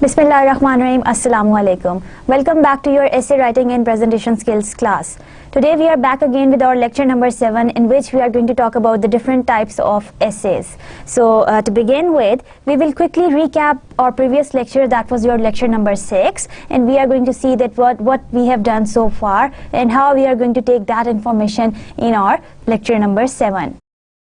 Bismillahirrahmanirrahim. Assalamu alaikum. Welcome back to your essay writing and presentation skills class. Today we are back again with our lecture number 7, in which we are going to talk about the different types of essays. So to begin with, we will quickly recap our previous lecture, that was your lecture number 6, and we are going to see that what we have done so far and how we are going to take that information in our lecture number 7.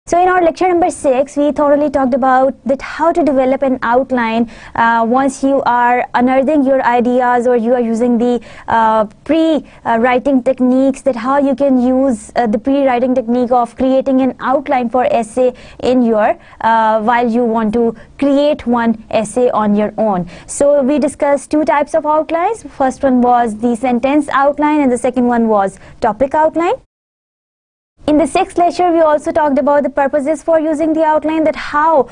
So in our lecture number 6, we thoroughly talked about that how to develop an outline once you are unearthing your ideas or you are using the pre-writing techniques, that how you can use the pre-writing technique of creating an outline for essay in your while you want to create one essay on your own. So we discussed two types of outlines. First one was the sentence outline and the second one was topic outline. In the 6th lecture, we also talked about the purposes for using the outline, that how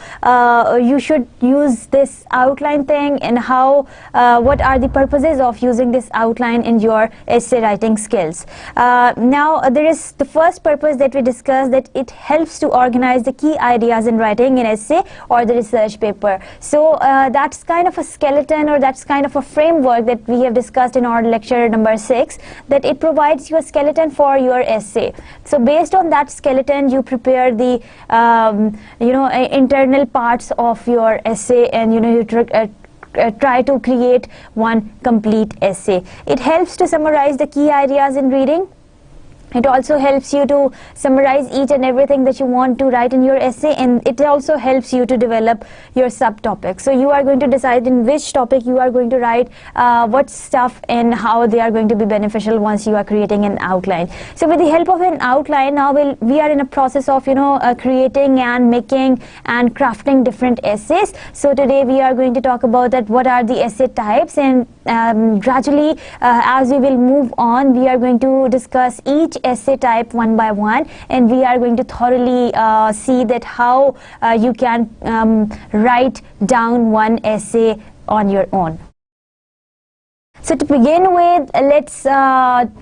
you should use this outline thing and how what are the purposes of using this outline in your essay writing skills. Now there is the first purpose that we discussed, that it helps to organize the key ideas in writing an essay or the research paper. So that's kind of a skeleton, or that's kind of a framework that we have discussed in our lecture number 6, that it provides you a skeleton for your essay. So based on that skeleton, you prepare the internal parts of your essay, and you try to create one complete essay. It helps to summarize the key ideas in reading. It also helps you to summarize each and everything that you want to write in your essay, and it also helps you to develop your subtopics. So you are going to decide in which topic you are going to write what stuff and how they are going to be beneficial once you are creating an outline. So with the help of an outline, now we are in a process of creating and making and crafting different essays. So today we are going to talk about that what are the essay types, and gradually as we will move on, we are going to discuss each essay type one by one, and we are going to thoroughly see that how you can write down one essay on your own. So to begin with, let's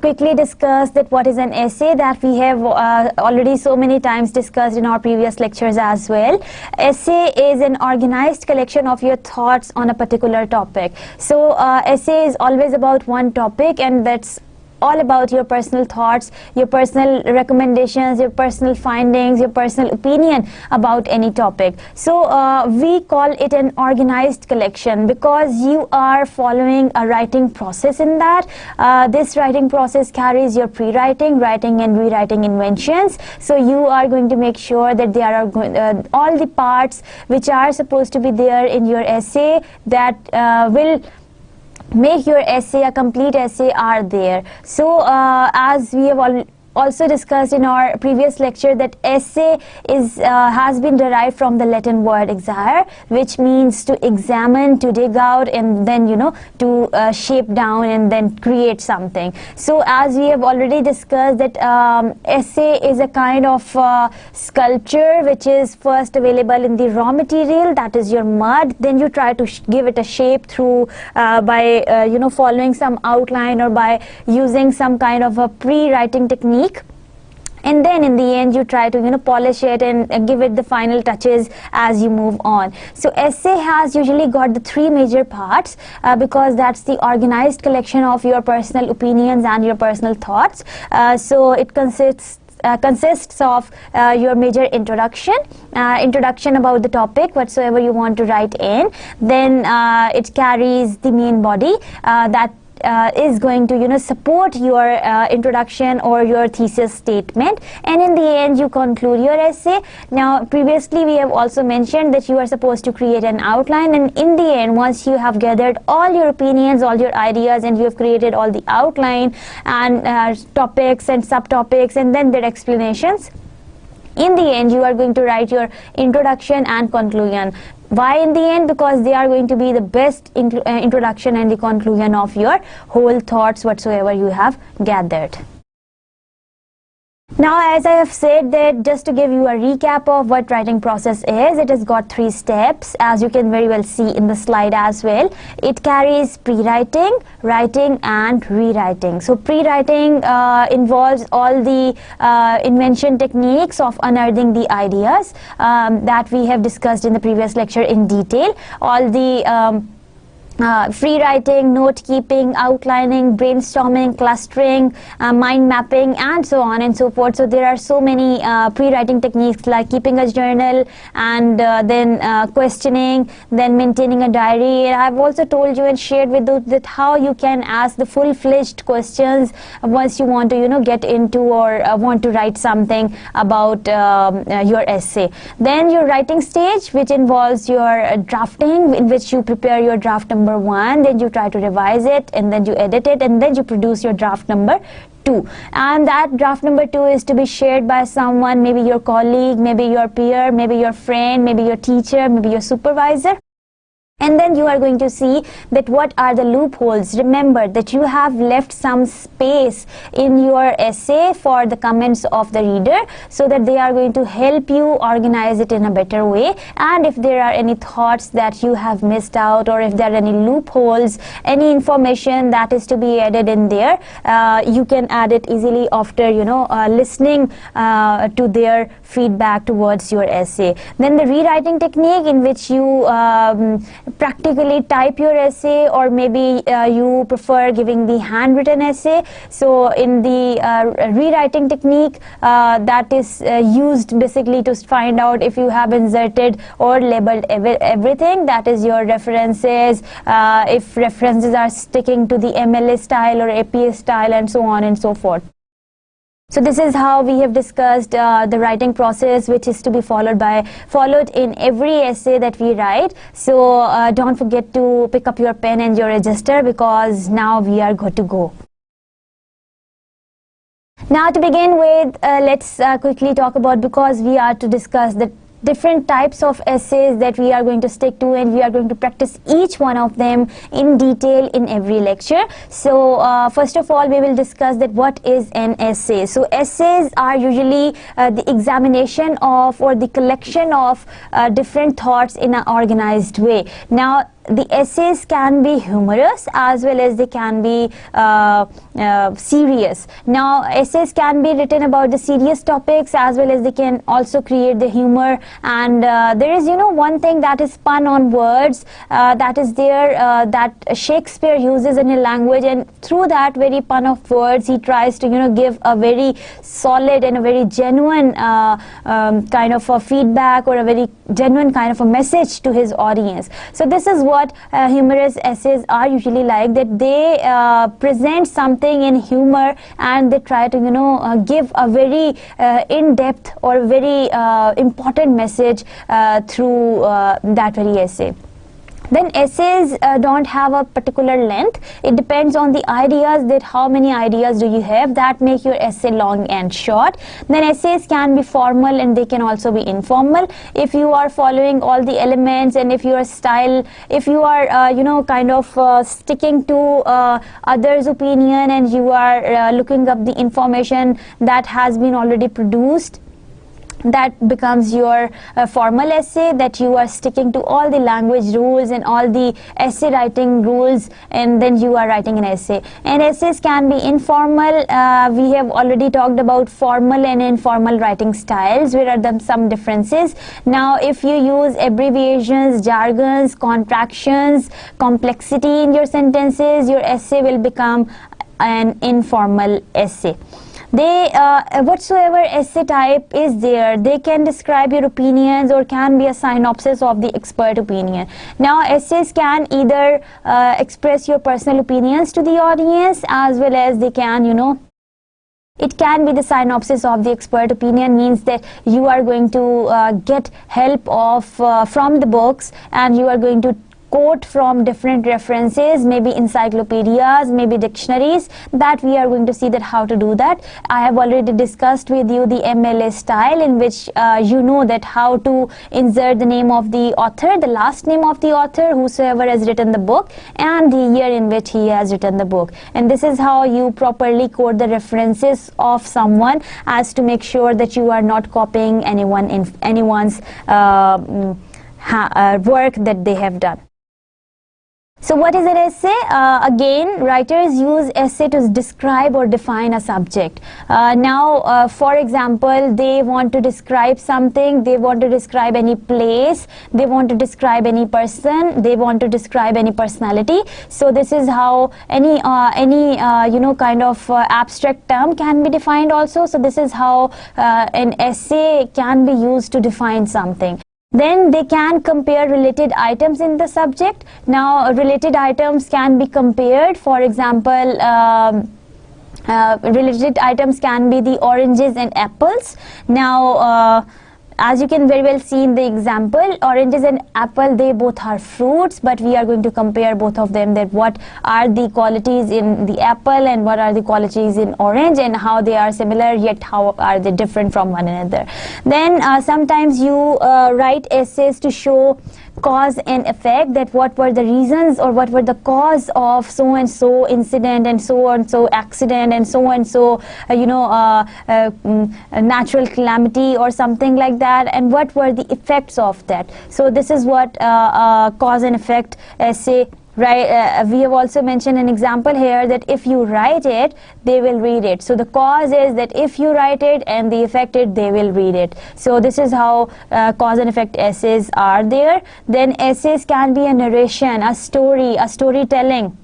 quickly discuss that what is an essay, that we have already so many times discussed in our previous lectures as well. Essay is an organized collection of your thoughts on a particular topic. So essay is always about one topic, and that's all about your personal thoughts, your personal recommendations, your personal findings, your personal opinion about any topic. So we call it an organized collection because you are following a writing process in that. This writing process carries your pre-writing, writing and rewriting inventions. So you are going to make sure that there are all the parts which are supposed to be there in your essay that will make your essay a complete essay are there. So as we have also discussed in our previous lecture, that essay is has been derived from the Latin word exire, which means to examine, to dig out, and then to shape down and then create something. So as we have already discussed that essay is a kind of sculpture which is first available in the raw material, that is your mud. Then you try to give it a shape through by following some outline or by using some kind of a pre-writing technique. And then in the end you try to polish it and give it the final touches as you move on. So essay has usually got the 3 major parts because that's the organized collection of your personal opinions and your personal thoughts. So it consists of your major introduction about the topic whatsoever you want to write in. Then it carries the main body that is going to support your introduction or your thesis statement, and in the end you conclude your essay. Now previously we have also mentioned that you are supposed to create an outline, and in the end, once you have gathered all your opinions, all your ideas, and you have created all the outline and topics and subtopics and then their explanations, in the end you are going to write your introduction and conclusion. Why in the end? Because they are going to be the best introduction and the conclusion of your whole thoughts whatsoever you have gathered. Now, as I have said, that just to give you a recap of what writing process is, it has got 3 steps, as you can very well see in the slide as well. It carries pre-writing, writing and rewriting. So pre-writing involves all the invention techniques of unearthing the ideas that we have discussed in the previous lecture in detail. All the free writing, note keeping, outlining, brainstorming, clustering, mind mapping, and so on and so forth. So there are so many pre-writing techniques like keeping a journal, and then questioning, then maintaining a diary. And I've also told you and shared with you that how you can ask the full-fledged questions once you want to get into or want to write something about your essay. Then your writing stage, which involves your drafting, in which you prepare your draft number 1, then you try to revise it, and then you edit it, and then you produce your draft number 2. And that draft number 2 is to be shared by someone, maybe your colleague, maybe your peer, maybe your friend, maybe your teacher, maybe your supervisor. And then you are going to see that what are the loopholes. Remember that you have left some space in your essay for the comments of the reader, so that they are going to help you organize it in a better way. And if there are any thoughts that you have missed out, or if there are any loopholes, any information that is to be added in there, you can add it easily after listening to their feedback towards your essay. Then the rewriting technique, in which you practically type your essay, or maybe you prefer giving the handwritten essay. So in the rewriting technique, that is used basically to find out if you have inserted or labeled everything, that is your references, if references are sticking to the MLA style or APA style, and so on and so forth. So this is how we have discussed the writing process, which is to be followed in every essay that we write. So don't forget to pick up your pen and your register, because now we are good to go. Now to begin with, let's quickly talk about, because we are to discuss the different types of essays that we are going to stick to, and we are going to practice each one of them in detail in every lecture. So first of all, we will discuss that what is an essay. So essays are usually the examination of, or the collection of different thoughts in an organized way. Now the essays can be humorous as well as they can be serious. Now essays can be written about the serious topics, as well as they can also create the humor. And there is one thing that is pun on words, that is there, that Shakespeare uses in a language, and through that very pun of words he tries to give a very solid and a very genuine kind of a feedback, or a very genuine kind of a message to his audience. So this is what humorous essays are usually like, that they present something in humor, and they try to give a very in-depth or very important message through that very essay. Then essays don't have a particular length. It depends on the ideas, that how many ideas do you have that make your essay long and short. Then essays can be formal, and they can also be informal. If you are following all the elements, and if your style, if you are kind of sticking to others' opinion, and you are looking up the information that has been already produced, that becomes your formal essay, that you are sticking to all the language rules and all the essay writing rules, and then you are writing an essay. And essays can be informal. We have already talked about formal and informal writing styles. Where are some differences? Now if you use abbreviations, jargons, contractions, complexity in your sentences, your essay will become an informal essay. They whatsoever essay type is there, they can describe your opinions, or can be a synopsis of the expert opinion. Now essays can either express your personal opinions to the audience, as well as they can it can be the synopsis of the expert opinion, means that you are going to get help of from the books, and you are going to quote from different references, maybe encyclopedias, maybe dictionaries, that we are going to see that how to do that. I have already discussed with you the MLA style, in which you know that how to insert the name of the author, the last name of the author, whosoever has written the book, and the year in which he has written the book. And this is how you properly quote the references of someone, as to make sure that you are not copying anyone's work that they have done. So what is an essay? Again, writers use essay to describe or define a subject. For example, they want to describe something, they want to describe any place, they want to describe any person, they want to describe any personality. So this is how any kind of abstract term can be defined also. So this is how an essay can be used to define something. Then they can compare related items in the subject. Now related items can be compared. For example, related items can be the oranges and apples. Now as you can very well see in the example, oranges and apple, they both are fruits, but we are going to compare both of them, that what are the qualities in the apple and what are the qualities in orange, and how they are similar yet how are they different from one another. Then sometimes you write essays to show cause and effect, that what were the reasons or what were the cause of so and so incident and so accident and so natural calamity or something like that, and what were the effects of that. So this is what cause and effect essay. Right, we have also mentioned an example here that if you write it, they will read it. So the cause is that if you write it, and the effect is they will read it. So this is how cause and effect essays are there. Then essays can be a narration, a story, a storytelling.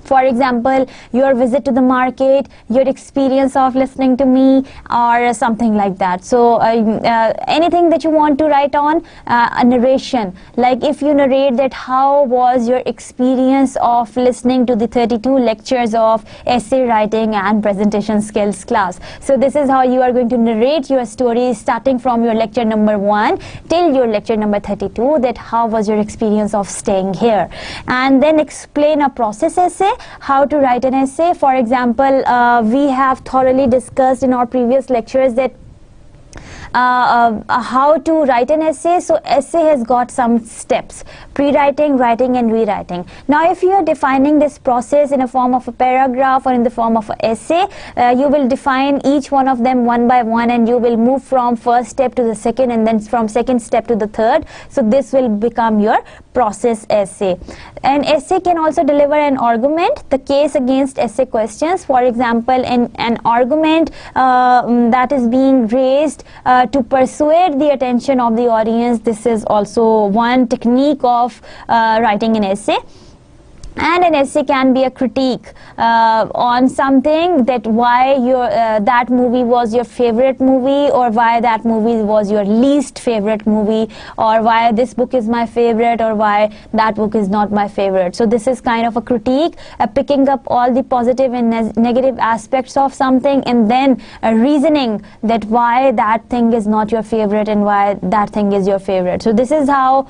For example, your visit to the market, your experience of listening to me, or something like that. So anything that you want to write on, a narration. Like if you narrate that how was your experience of listening to the 32 lectures of essay writing and presentation skills class. So this is how you are going to narrate your story, starting from your lecture number 1 till your lecture number 32, that how was your experience of staying here. And then explain a process essay, how to write an essay. For example, we have thoroughly discussed in our previous lectures that how to write an essay. So essay has got some steps: pre-writing, writing and rewriting. Now if you are defining this process in a form of a paragraph or in the form of an essay, you will define each one of them one by one, and you will move from first step to the second, and then from second step to the third. So this will become your process essay. An essay can also deliver an argument, the case against essay questions. For example, an argument that is being raised to persuade the attention of the audience. This is also one technique of writing an essay. And an essay can be a critique on something, that why your that movie was your favorite movie, or why that movie was your least favorite movie, or why this book is my favorite, or why that book is not my favorite. So this is kind of a critique, picking up all the positive and negative aspects of something, and then reasoning that why that thing is not your favorite and why that thing is your favorite. So this is how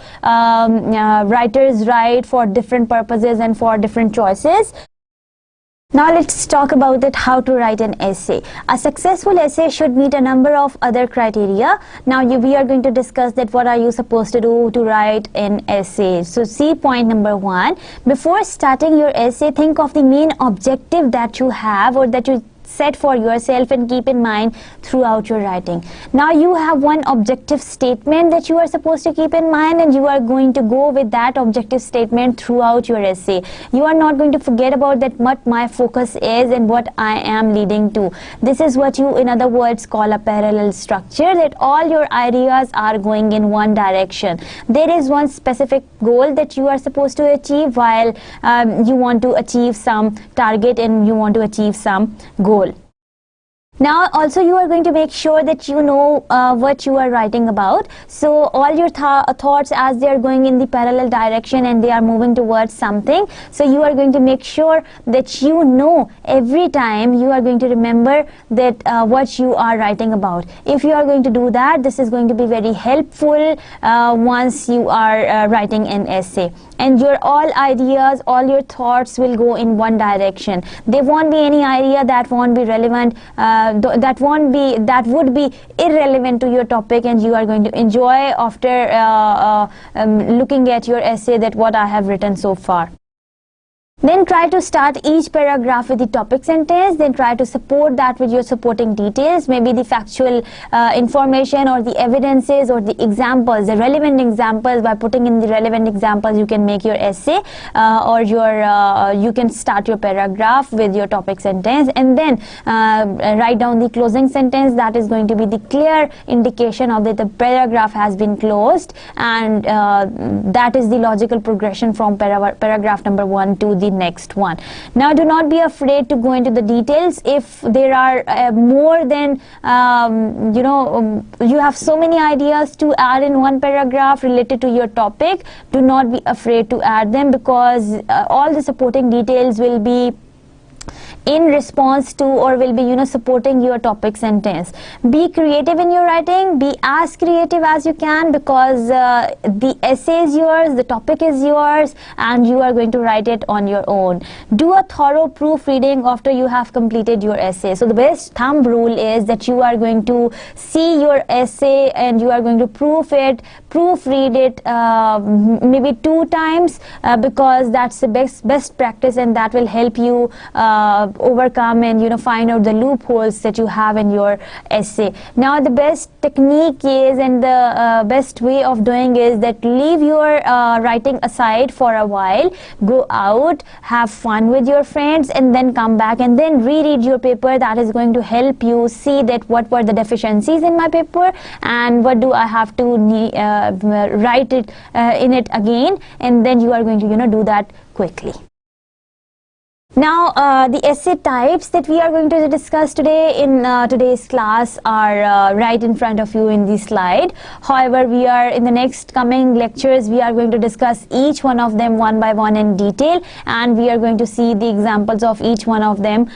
writers write for different purposes and for different choices. Now let's talk about that, how to write an essay. A successful essay should meet a number of other criteria. Now we are going to discuss that what are you supposed to do to write an essay. So see point number 1. Before starting your essay, think of the main objective that you have or that you set for yourself and keep in mind throughout your writing. Now you have one objective statement that you are supposed to keep in mind, and you are going to go with that objective statement throughout your essay. You are not going to forget about that what my focus is and what I am leading to. This is what you in other words call a parallel structure, that all your ideas are going in one direction. There is one specific goal that you are supposed to achieve, while you want to achieve some target and you want to achieve some goal. Now also you are going to make sure that you know what you are writing about. So all your thoughts, as they are going in the parallel direction and they are moving towards something, so you are going to make sure that you know every time you are going to remember that what you are writing about. If you are going to do that, this is going to be very helpful once you are writing an essay. And your all ideas, all your thoughts will go in one direction. There won't be any idea that won't be relevant, that would be irrelevant to your topic, and you are going to enjoy after looking at your essay that what I have written so far. Then try to start each paragraph with the topic sentence, then try to support that with your supporting details, maybe the factual information or the evidences or the examples, the relevant examples. By putting in the relevant examples, you can make your essay or you can start your paragraph with your topic sentence, and then write down the closing sentence. That is going to be the clear indication of that the paragraph has been closed, and that is the logical progression from paragraph number 1 to the next one. Now, do not be afraid to go into the details. If there are more than you have so many ideas to add in one paragraph related to your topic, do not be afraid to add them, because all the supporting details will be in response to, or will be supporting your topic sentence. Be creative in your writing, be as creative as you can, because the essay is yours, the topic is yours, and you are going to write it on your own. Do a thorough proofreading after you have completed your essay. So the best thumb rule is that you are going to see your essay and you are going to proofread it maybe 2 times, because that's the best practice, and that will help you overcome and find out the loopholes that you have in your essay. Now, the best technique is, and the best way of doing is that leave your writing aside for a while, go out, have fun with your friends, and then come back and then reread your paper. That is going to help you see that what were the deficiencies in my paper and what do I have to write it in it again, and then you are going to do that quickly. Now, the essay types that we are going to discuss today in today's class are right in front of you in the slide. However, we are in the next coming lectures, we are going to discuss each one of them one by one in detail, and we are going to see the examples of each one of them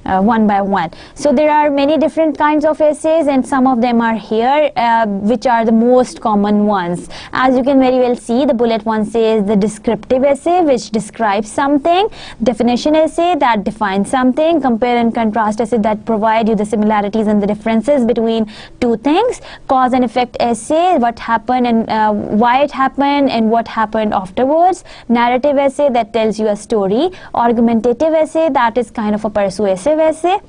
one by one. So there are many different kinds of essays, and some of them are here, which are the most common ones. As you can very well see, the bullet one says the descriptive essay, which describes something; definition essay, that defines something; compare and contrast essay, that provide you the similarities and the differences between two things; cause and effect essay, what happened and why it happened and what happened afterwards; narrative essay, that tells you a story; argumentative essay, that is kind of a persuasive essay;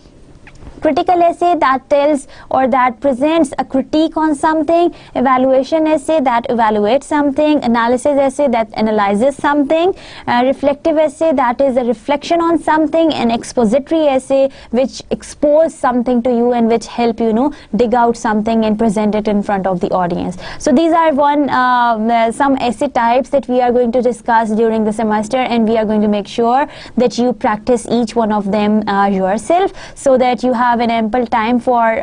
critical essay, that tells or that presents a critique on something; evaluation essay, that evaluates something; analysis essay, that analyzes something; reflective essay, that is a reflection on something; and expository essay, which expose something to you and which help dig out something and present it in front of the audience. So these are some essay types that we are going to discuss during the semester, and we are going to make sure that you practice each one of them yourself, so that you have an ample time for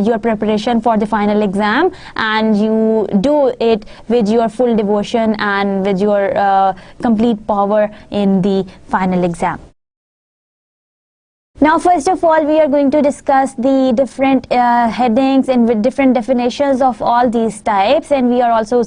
your preparation for the final exam, and you do it with your full devotion and with your complete power in the final exam. Now, first of all, we are going to discuss the different headings and with different definitions of all these types, and we are also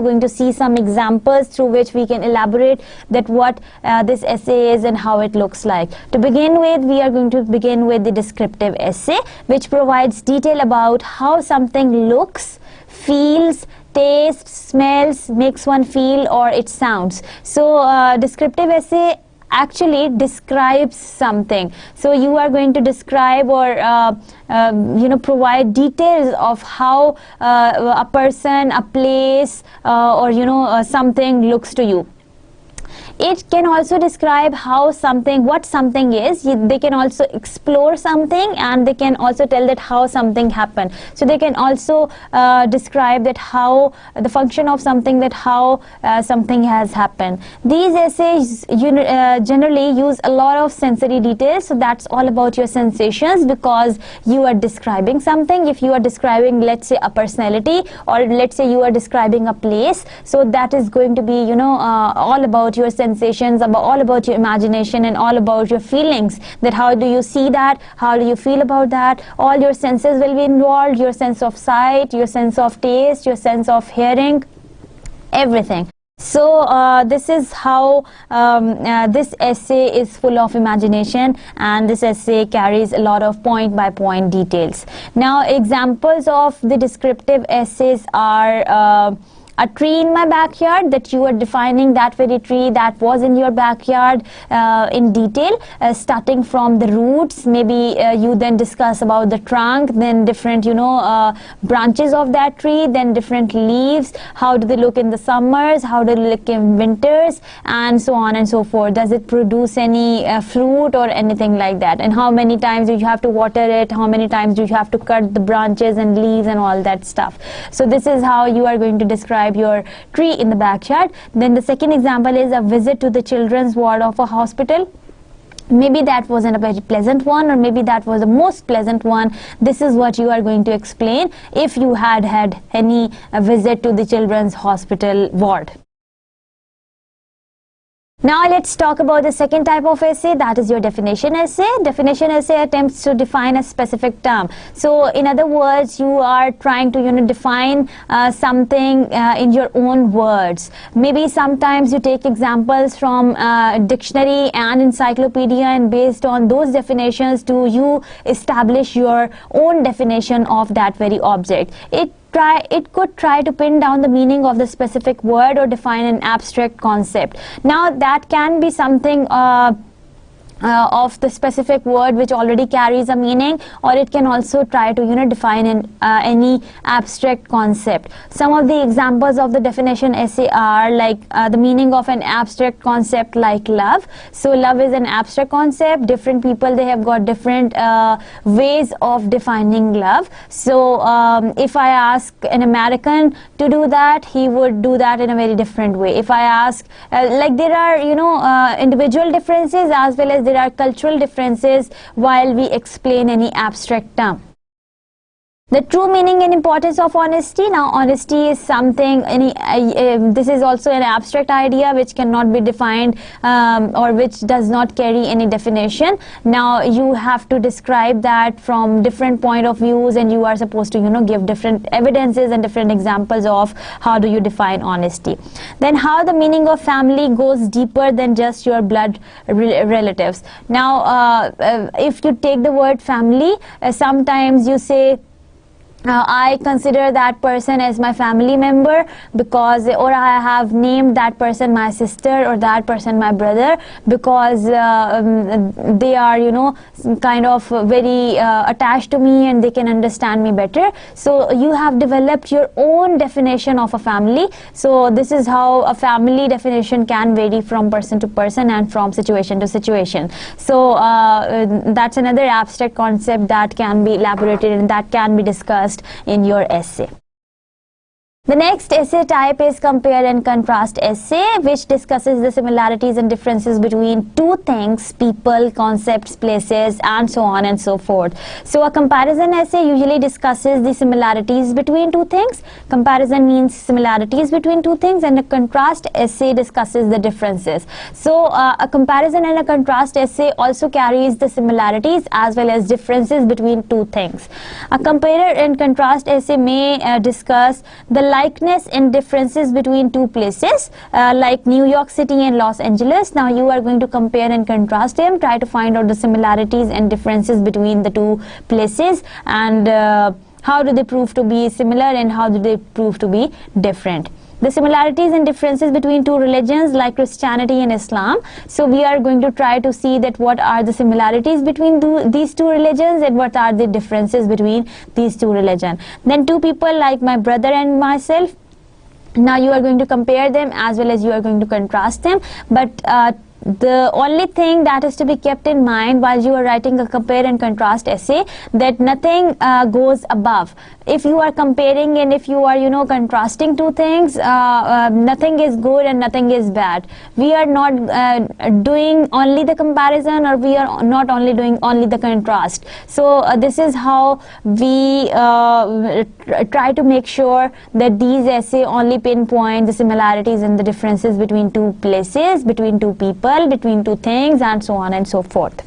going to see some examples through which we can elaborate that what this essay is and how it looks like. To begin with, we are going to begin with the descriptive essay, which provides detail about how something looks, feels, tastes, smells, makes one feel, or it sounds. So descriptive essay actually describes something. So you are going to describe or provide details of how a person, a place, or something looks to you. It can also describe what something is. They can also explore something, and they can also tell that how something happened. So they can also describe that how the function of something, that how something has happened. These essays generally use a lot of sensory details. So that's all about your sensations, because you are describing something. If you are describing, let's say, a personality, or let's say you are describing a place, so that is going to be all about your sensations, all about your imagination, and all about your feelings, that how do you see that, how do you feel about that. All your senses will be involved, your sense of sight, your sense of taste, your sense of hearing, everything. So this is how this essay is full of imagination, and this essay carries a lot of point by point details. Now, examples of the descriptive essays are a tree in my backyard, that you are defining that very tree that was in your backyard in detail, starting from the roots. Maybe you then discuss about the trunk, then different branches of that tree, then different leaves, how do they look in the summers, how do they look in winters, and so on and so forth. Does it produce any fruit or anything like that, and how many times do you have to water it, how many times do you have to cut the branches and leaves and all that stuff. So this is how you are going to describe your tree in the backyard. Then the second example is a visit to the children's ward of a hospital. Maybe that wasn't a very pleasant one, or maybe that was the most pleasant one. This is what you are going to explain if you had any visit to the children's hospital ward. Now let's talk about the second type of essay, that is your definition essay. Definition essay attempts to define a specific term. So in other words, you are trying to define something in your own words. Maybe sometimes you take examples from dictionary and encyclopedia, and based on those definitions you establish your own definition of that very object. It could try to pin down the meaning of the specific word or define an abstract concept. Now that can be something of the specific word which already carries a meaning, or it can also try to define any abstract concept. Some of the examples of the definition essay are like the meaning of an abstract concept like love. So love is an abstract concept. Different people, they have got different ways of defining love. So if I ask an American to do that, he would do that in a very different way. If I ask like there are individual differences as well as there are cultural differences while we explain any abstract term. The true meaning and importance of honesty. Now honesty is something, this is also an abstract idea which cannot be defined or which does not carry any definition. Now you have to describe that from different point of views, and you are supposed to give different evidences and different examples of how do you define honesty. Then how the meaning of family goes deeper than just your blood relatives. Now if you take the word family, sometimes you say I consider that person as my family member because, or I have named that person my sister or that person my brother because they are kind of very attached to me and they can understand me better. So you have developed your own definition of a family. So this is how a family definition can vary from person to person and from situation to situation. So that's another abstract concept that can be elaborated and that can be discussed in your essay. The next essay type is compare and contrast essay, which discusses the similarities and differences between two things, people, concepts, places, and so on and so forth. So a comparison essay usually discusses the similarities between two things. Comparison means similarities between two things, and a contrast essay discusses the differences. So a comparison and a contrast essay also carries the similarities as well as differences between two things. A compare and contrast essay may discuss the likeness and differences between two places like New York City and Los Angeles. Now you are going to compare and contrast them, try to find out the similarities and differences between the two places, and how do they prove to be similar and how do they prove to be different. The similarities and differences between two religions like Christianity and Islam. So we are going to try to see that what are the similarities between these two religions and what are the differences between these two religions. Then two people like my brother and myself. Now you are going to compare them as well as you are going to contrast them. But the only thing that is to be kept in mind while you are writing a compare and contrast essay, that nothing goes above. If you are comparing and if you are contrasting two things, nothing is good and nothing is bad. We are not doing only the comparison, or we are not only doing only the contrast. So this is how we try to make sure that these essays only pinpoint the similarities and the differences between two places, between two people, between two things, and so on and so forth.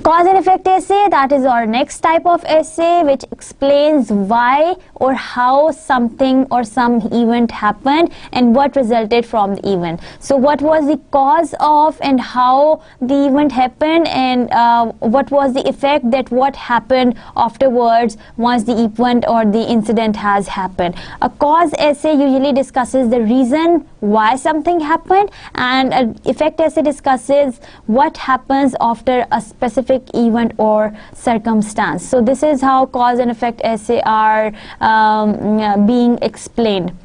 Cause and effect essay, that is our next type of essay, which explains why or how something or some event happened and what resulted from the event. So what was the cause of and how the event happened, and what was the effect, that what happened afterwards once the event or the incident has happened. A cause essay usually discusses the reason why something happened, and an effect essay discusses what happens after a specific event or circumstance. So this is how cause and effect essay are being explained.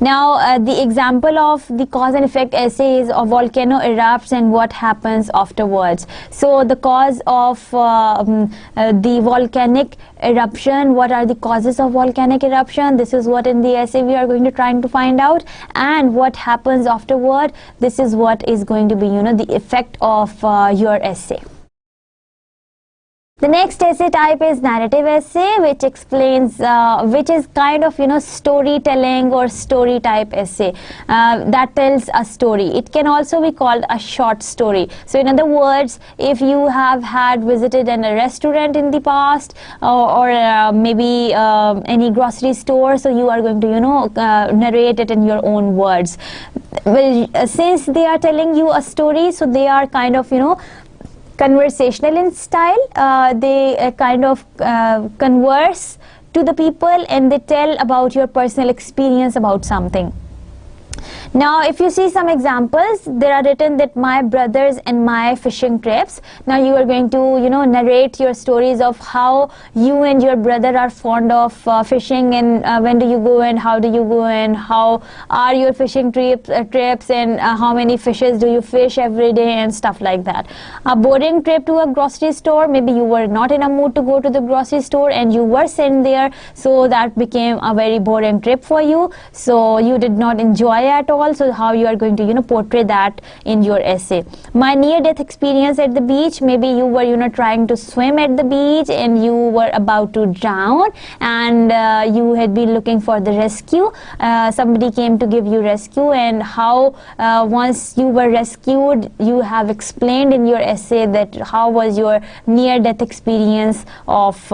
Now the example of the cause and effect essay is a volcano erupts and what happens afterwards. So the cause of the volcanic eruption, what are the causes of volcanic eruption, this is what in the essay we are going to trying to find out, and what happens afterward, this is what is going to be, you know, the effect of your essay. The next essay type is narrative essay, which explains, which is kind of, you know, storytelling or story type essay that tells a story. It can also be called a short story. So in other words, if you have had visited a restaurant in the past, or maybe any grocery store, so you are going to, you know, narrate it in your own words. Well, since they are telling you a story, so they are kind of, you know, conversational in style. They kind of converse to the people and they tell about your personal experience about something. Now if you see some examples, there are written that my brothers and my fishing trips. Now you are going to, you know, narrate your stories of how you and your brother are fond of fishing, and when do you go and how do you go and how are your fishing trips and how many fishes do you fish every day and stuff like that. A boring trip to a grocery store, maybe you were not in a mood to go to the grocery store and you were sent there, so that became a very boring trip for you, so you did not enjoy at all. So how you are going to, you know, portray that in your essay. My near-death experience at the beach, maybe you were, you know, trying to swim at the beach and you were about to drown, and you had been looking for the rescue. Somebody came to give you rescue, and how once you were rescued, you have explained in your essay that how was your near-death experience of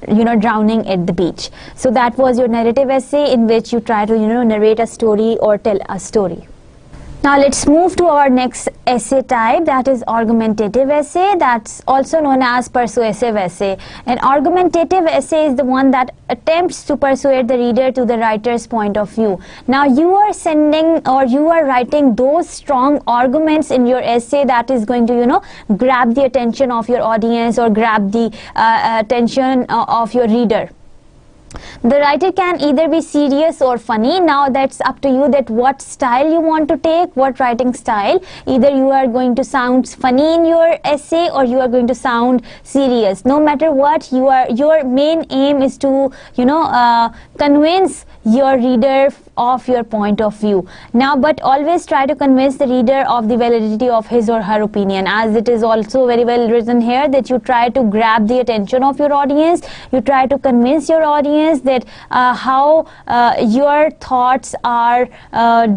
you know, drowning at the beach. So that was your narrative essay in which you try to, you know, narrate a story or tell a story. Now let's move to our next essay type, that is argumentative essay. That's also known as persuasive essay. An argumentative essay is the one that attempts to persuade the reader to the writer's point of view. Now you are sending or you are writing those strong arguments in your essay that is going to, you know, grab the attention of your audience or grab the attention of your reader. The writer can either be serious or funny. Now that's up to you, that what style you want to take, what writing style. Either you are going to sound funny in your essay or you are going to sound serious. No matter what, your main aim is to, you know, convince your reader of your point of view. Now but always try to convince the reader of the validity of his or her opinion, as it is also very well written here that you try to grab the attention of your audience. You try to convince your audience that how your thoughts are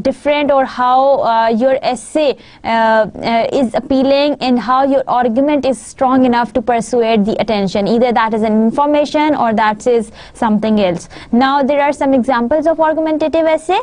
different, or how your essay is appealing, and how your argument is strong enough to persuade the attention. Either that is an information or that is something else. Now there are some examples of argumentative essay.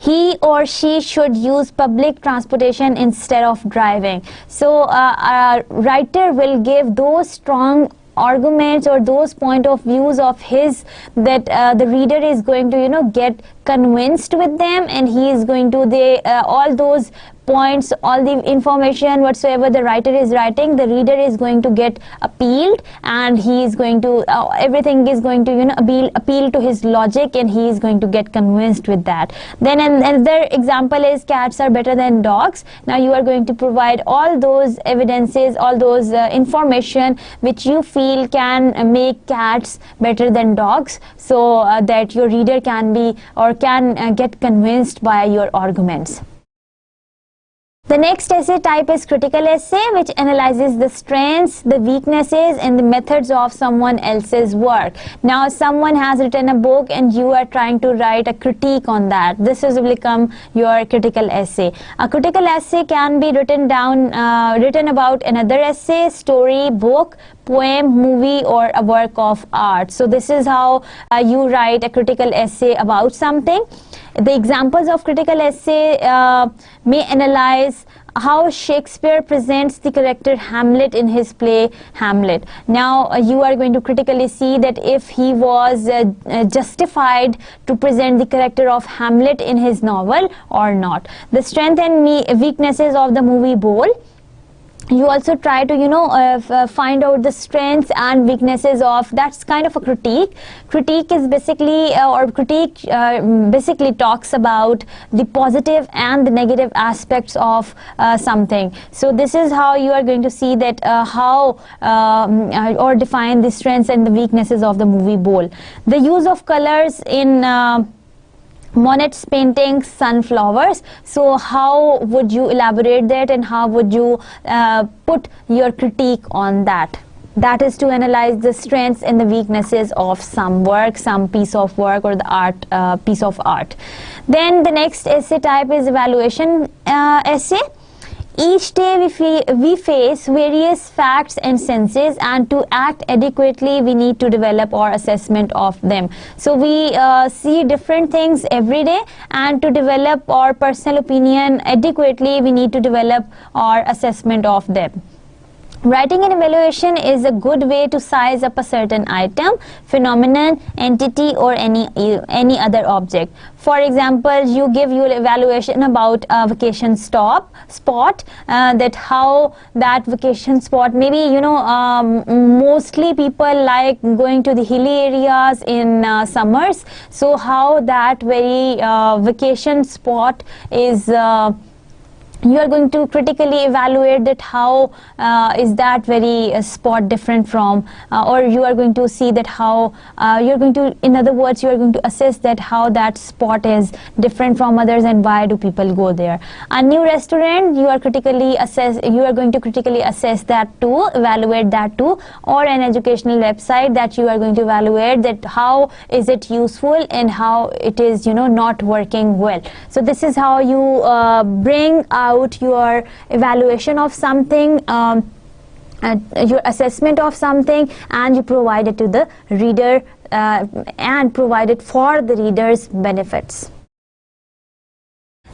He or she should use public transportation instead of driving. So a writer will give those strong arguments or those point of views of his that the reader is going to, you know, get convinced with them, and he is going to all those points, all the information whatsoever the writer is writing, the reader is going to get appealed, and he is going to everything is going to, you know, appeal to his logic, and he is going to get convinced with that. Then another example is cats are better than dogs. Now you are going to provide all those evidences, all those information which you feel can make cats better than dogs, so that your reader can be or can get convinced by your arguments. The next essay type is critical essay, which analyzes the strengths, the weaknesses, and the methods of someone else's work. Now, someone has written a book and you are trying to write a critique on that. This will become your critical essay. A critical essay can be written about another essay, story, book, poem, movie, or a work of art. So this is how you write a critical essay about something. The examples of critical essay may analyze how Shakespeare presents the character Hamlet in his play Hamlet. Now you are going to critically see that if he was justified to present the character of Hamlet in his novel or not. The strength and weaknesses of the movie Bowl. You also try to find out the strengths and weaknesses of, that's kind of a critique. Critique is basically basically talks about the positive and the negative aspects of something. So this is how you are going to see that or define the strengths and the weaknesses of the movie Bowl. The use of colors in Monet's painting Sunflowers. So how would you elaborate that and how would you put your critique on that? That is to analyze the strengths and the weaknesses of some work, some piece of work, or the art piece of art. Then the next essay type is evaluation essay. Each day we face various facts and senses, and to act adequately we need to develop our assessment of them. So we see different things every day, and to develop our personal opinion adequately we need to develop our assessment of them. Writing an evaluation is a good way to size up a certain item, phenomenon, entity, or any other object. For example, you give your evaluation about a vacation spot, that how that vacation spot, maybe mostly people like going to the hilly areas in summers. So how that very vacation spot is you are going to critically evaluate that how is that very spot different from, or you are going to see that how you're going to, in other words, you are going to assess that how that spot is different from others and why do people go there. A new restaurant, you are going to critically assess that too, evaluate that too, or an educational website that you are going to evaluate that how is it useful and how it is not working well. So this is how you bring out your evaluation of something, your assessment of something, and you provide it to the reader and provide it for the reader's benefits.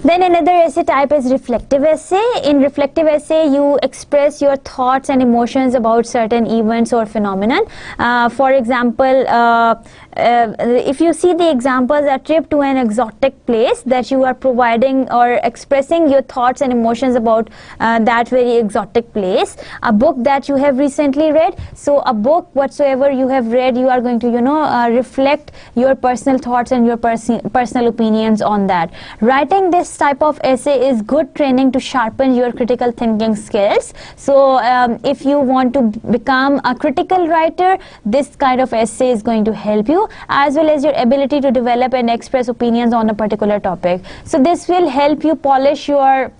Then another essay type is reflective essay. In reflective essay, you express your thoughts and emotions about certain events or phenomenon. For example, if you see the examples, a trip to an exotic place, that you are providing or expressing your thoughts and emotions about that very exotic place. A book that you have recently read. So a book whatsoever you have read, you are going to reflect your personal thoughts and your personal opinions on that. Writing this type of essay is good training to sharpen your critical thinking skills. So if you want to become a critical writer, this kind of essay is going to help you, as well as your ability to develop and express opinions on a particular topic. So this will help you polish your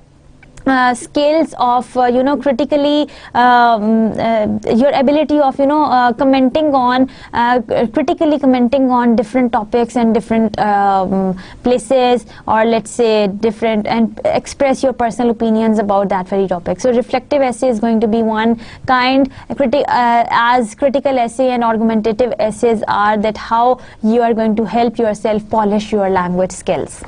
skills of critically your ability of commenting on critically commenting on different topics and different places, or let's say different, and express your personal opinions about that very topic. So reflective essay is going to be one kind, as critical essay and argumentative essays are, that how you are going to help yourself polish your language skills.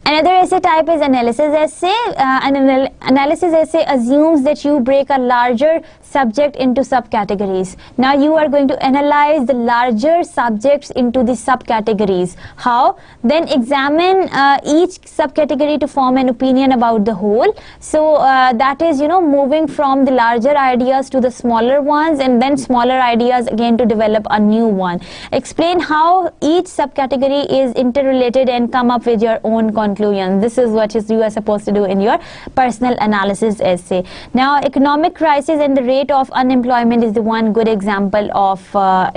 Another essay type is analysis essay. An analysis essay assumes that you break a larger subject into subcategories. Now you are going to analyze the larger subjects into the subcategories. How? Then examine each subcategory to form an opinion about the whole. So that is moving from the larger ideas to the smaller ones, and then smaller ideas again to develop a new one. Explain how each subcategory is interrelated and come up with your own conclusion. This is what you are supposed to do in your personal analysis essay. Now, economic crisis and the rate of unemployment is the one good example of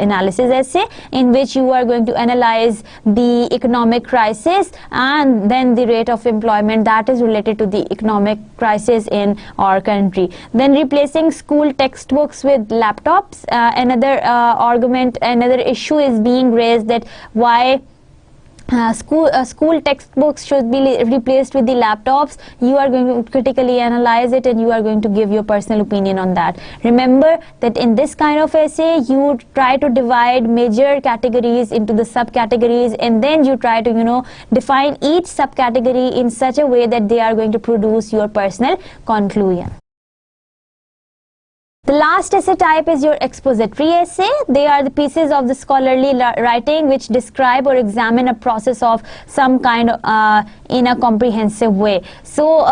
analysis essay, in which you are going to analyze the economic crisis and then the rate of employment that is related to the economic crisis in our country. Then replacing school textbooks with laptops, another argument, another issue is being raised that why school textbooks should be replaced with the laptops. You are going to critically analyze it and you are going to give your personal opinion on that. Remember that in this kind of essay, you try to divide major categories into the subcategories, and then you try to, define each subcategory in such a way that they are going to produce your personal conclusion. The last essay type is your expository essay. They are the pieces of the scholarly writing which describe or examine a process of some kind in a comprehensive way. So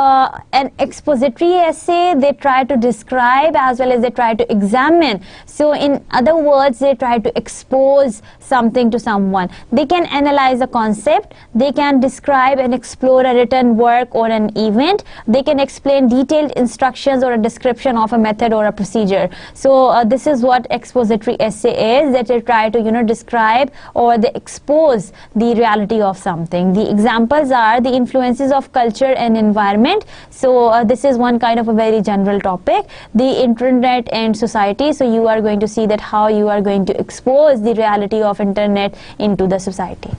an expository essay, they try to describe as well as they try to examine. So in other words, they try to expose something to someone. They can analyze a concept, they can describe and explore a written work or an event, they can explain detailed instructions or a description of a method or a procedure. So this is what expository essay is, that they try to describe or they expose the reality of something. The examples are the influences of culture and environment. So this is one kind of a very general topic. The internet and society. So you are going to see that how you are going to expose the reality of internet into the society.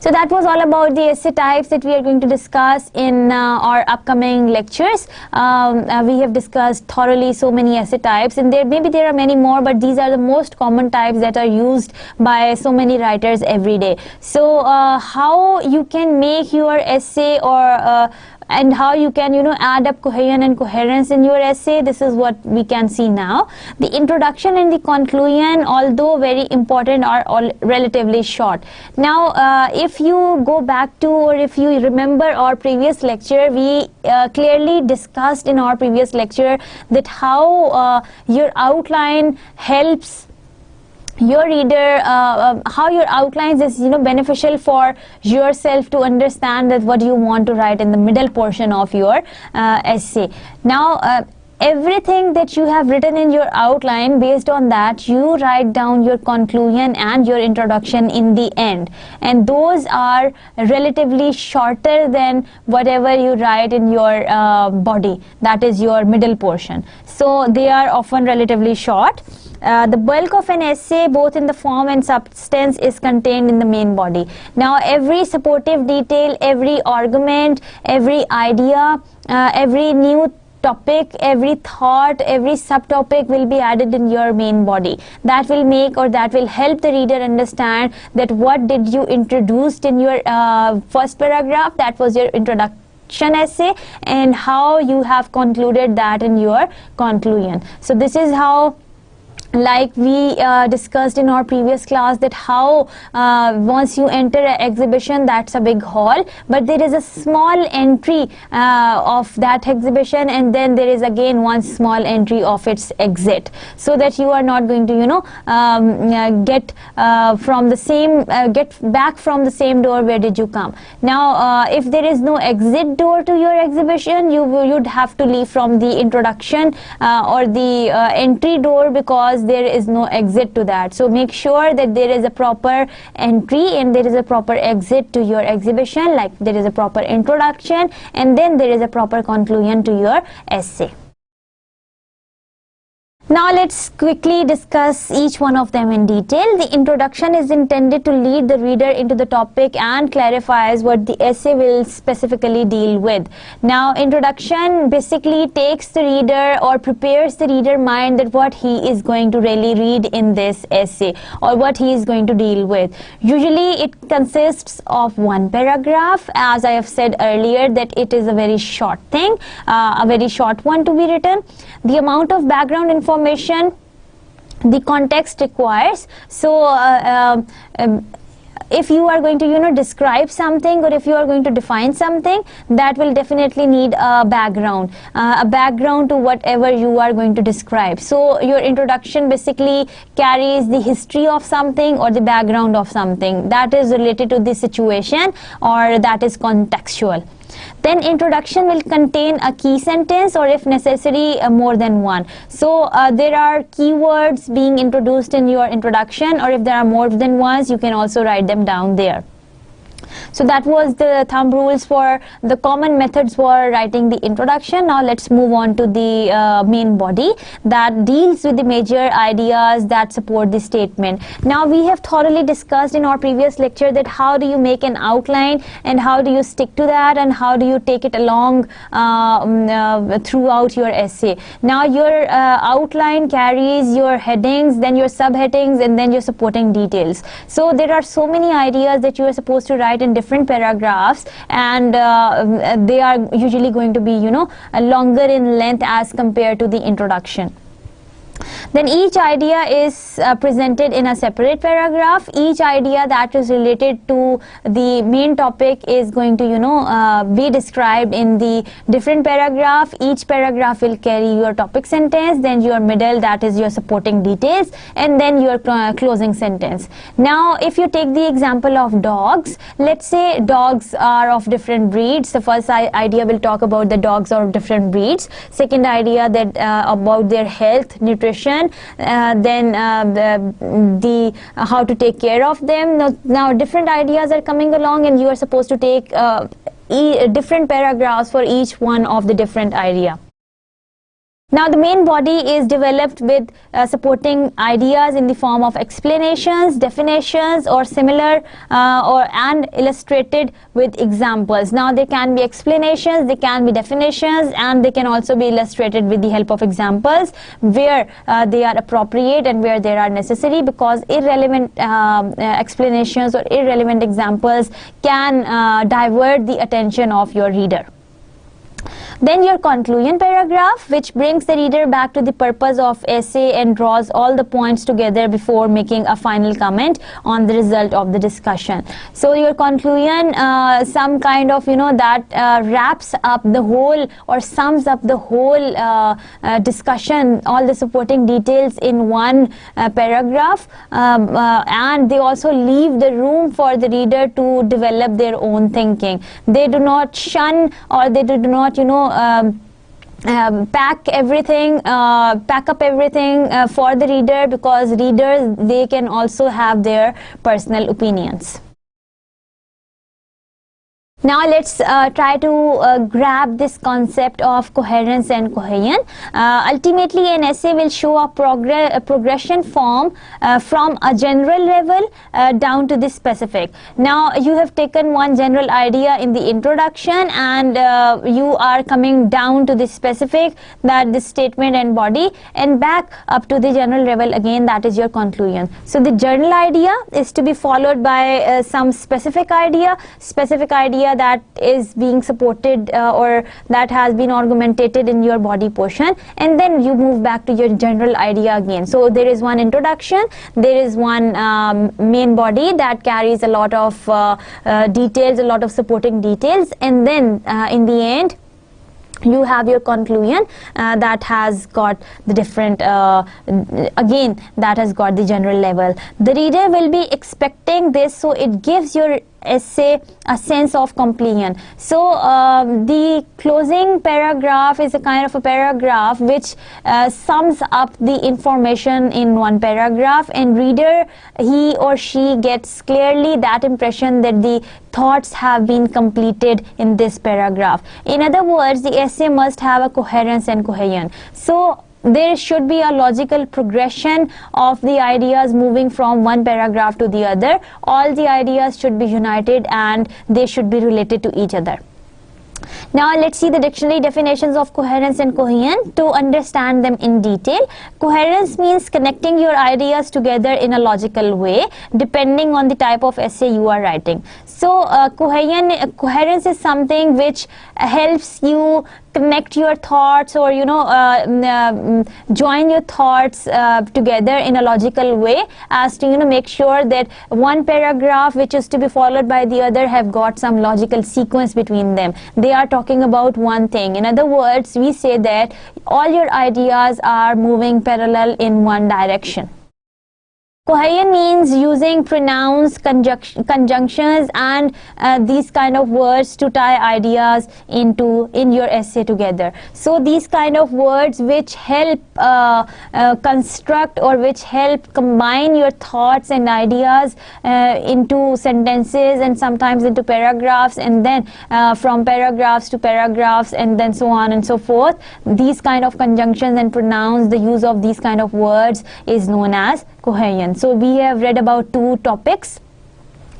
So that was all about the essay types that we are going to discuss in our upcoming lectures. We have discussed thoroughly so many essay types, and maybe there are many more, but these are the most common types that are used by so many writers every day. So how you can make your essay or and how you can add up cohesion and coherence in your essay, this is what we can see now. The introduction and the conclusion, although very important, are all relatively short. Now if you go back to, or if you remember our previous lecture, we clearly discussed in our previous lecture that how your outline helps your reader, how your outlines is beneficial for yourself to understand that what you want to write in the middle portion of your essay. Now everything that you have written in your outline, based on that you write down your conclusion and your introduction in the end, and those are relatively shorter than whatever you write in your body, that is your middle portion. So they are often relatively short. The bulk of an essay, both in the form and substance, is contained in the main body. Now every supportive detail, every argument, every idea, every new topic, every thought, every subtopic will be added in your main body. That will make, or that will help the reader understand that what did you introduced in your first paragraph, that was your introduction essay, and how you have concluded that in your conclusion. So this is how, like we discussed in our previous class, that how once you enter an exhibition, that's a big hall, but there is a small entry of that exhibition, and then there is again one small entry of its exit, so that you are not going to get from the same get back from the same door where did you come. Now if there is no exit door to your exhibition, you'd have to leave from the introduction or the entry door, because there is no exit to that. So make sure that there is a proper entry and there is a proper exit to your exhibition, like there is a proper introduction and then there is a proper conclusion to your essay. Now let's quickly discuss each one of them in detail. The introduction is intended to lead the reader into the topic and clarifies what the essay will specifically deal with. Now introduction basically takes the reader or prepares the reader mind that what he is going to really read in this essay or what he is going to deal with. Usually it consists of one paragraph. As I have said earlier, that it is a very short thing, a very short one to be written. The amount of background information the context requires. So if you are going to, you know, describe something, or if you are going to define something, that will definitely need a background to whatever you are going to describe. So your introduction basically carries the history of something or the background of something that is related to the situation or that is contextual. Then introduction will contain a key sentence, or if necessary more than one. So there are keywords being introduced in your introduction, or if there are more than ones, you can also write them down there. So that was the thumb rules for the common methods for writing the introduction. Now let's move on to the main body that deals with the major ideas that support the statement. Now we have thoroughly discussed in our previous lecture that how do you make an outline and how do you stick to that and how do you take it along throughout your essay. Now your outline carries your headings, then your subheadings, and then your supporting details. So there are so many ideas that you are supposed to write in different paragraphs, and they are usually going to be, you know, longer in length as compared to the introduction. Then each idea is presented in a separate paragraph. Each idea that is related to the main topic is going to, you know, be described in the different paragraph. Each paragraph will carry your topic sentence, then your middle, that is your supporting details, and then your closing sentence. Now if you take the example of dogs, let's say dogs are of different breeds. The first idea will talk about the dogs of different breeds. Second idea that about their health, nutrition, then the how to take care of them. Now different ideas are coming along, and you are supposed to take different paragraphs for each one of the different idea. Now the main body is developed with supporting ideas in the form of explanations, definitions, or similar and illustrated with examples. Now there can be explanations, there can be definitions, and they can also be illustrated with the help of examples where they are appropriate and where they are necessary, because irrelevant explanations or irrelevant examples can divert the attention of your reader. Then your conclusion paragraph, which brings the reader back to the purpose of essay and draws all the points together before making a final comment on the result of the discussion. So your conclusion, some kind of, you know, that wraps up the whole or sums up the whole discussion, all the supporting details in one paragraph, and they also leave the room for the reader to develop their own thinking. They do not shun, or they do not, you know, pack up everything for the reader, because readers, they can also have their personal opinions. Now let's try to grab this concept of coherence and cohesion. Ultimately, an essay will show a progression form from a general level down to the specific. Now you have taken one general idea in the introduction, and you are coming down to the specific, that the statement and body, and back up to the general level again, that is your conclusion. So the general idea is to be followed by some specific idea that is being supported or that has been augmented in your body portion, and then you move back to your general idea again. So there is one introduction, there is one main body that carries a lot of details, a lot of supporting details, and then in the end you have your conclusion that has got the different again, that has got the general level. The reader will be expecting this, so it gives your essay a sense of completion. So the closing paragraph is a kind of a paragraph which sums up the information in one paragraph, and reader, he or she gets clearly that impression that the thoughts have been completed in this paragraph. In other words, the essay must have a coherence and cohesion. So there should be a logical progression of the ideas moving from one paragraph to the other. All the ideas should be united and they should be related to each other. Now let's see the dictionary definitions of coherence and cohesion to understand them in detail. Coherence means connecting your ideas together in a logical way depending on the type of essay you are writing. So coherence is something which helps you connect your thoughts, or join your thoughts together in a logical way, as to make sure that one paragraph which is to be followed by the other have got some logical sequence between them. They are talking about one thing. In other words, we say that all your ideas are moving parallel in one direction. Cohesion means using pronouns, conjunctions, and these kind of words to tie ideas in your essay together. So these kind of words which help construct, or which help combine your thoughts and ideas into sentences, and sometimes into paragraphs, and then from paragraphs to paragraphs, and then so on and so forth. These kind of conjunctions and pronouns, the use of these kind of words is known as cohesion. So we have read about two topics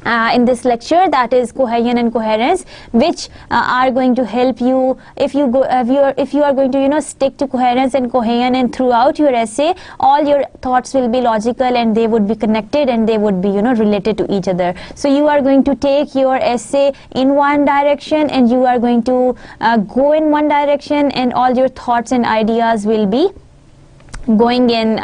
in this lecture, that is cohesion and coherence, which are going to help you if you are going to stick to coherence and cohesion, and throughout your essay all your thoughts will be logical, and they would be connected, and they would be related to each other. So you are going to take your essay in one direction, and you are going to go in one direction, and all your thoughts and ideas will be going in,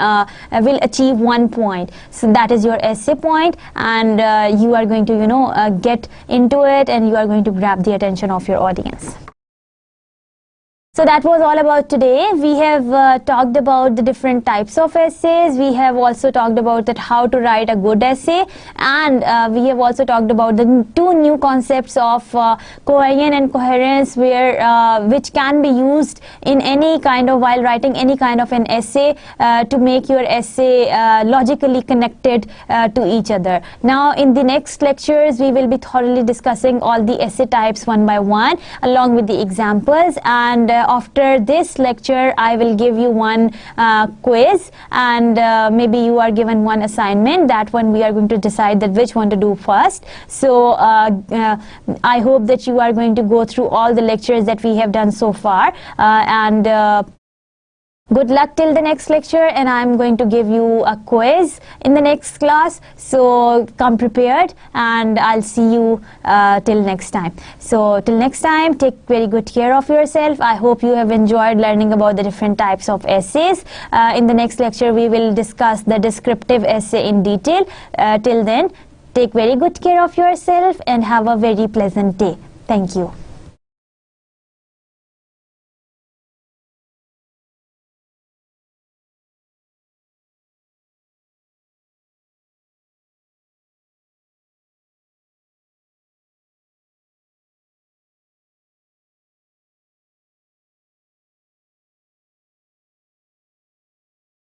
will achieve one point. So that is your essay point, and you are going to get into it, and you are going to grab the attention of your audience. So that was all about today. We have talked about the different types of essays. We have also talked about that how to write a good essay, and we have also talked about the two new concepts of cohesion and coherence, which can be used in any kind of, while writing any kind of an essay, to make your essay logically connected to each other. Now in the next lectures we will be thoroughly discussing all the essay types one by one, along with the examples, and after this lecture I will give you one quiz, and maybe you are given one assignment. That one we are going to decide that which one to do first. So I hope that you are going to go through all the lectures that we have done so far, and good luck till the next lecture, and I'm going to give you a quiz in the next class. So come prepared, and I'll see you till next time. So till next time, take very good care of yourself. I hope you have enjoyed learning about the different types of essays. In the next lecture we will discuss the descriptive essay in detail. Till then, take very good care of yourself and have a very pleasant day. Thank you.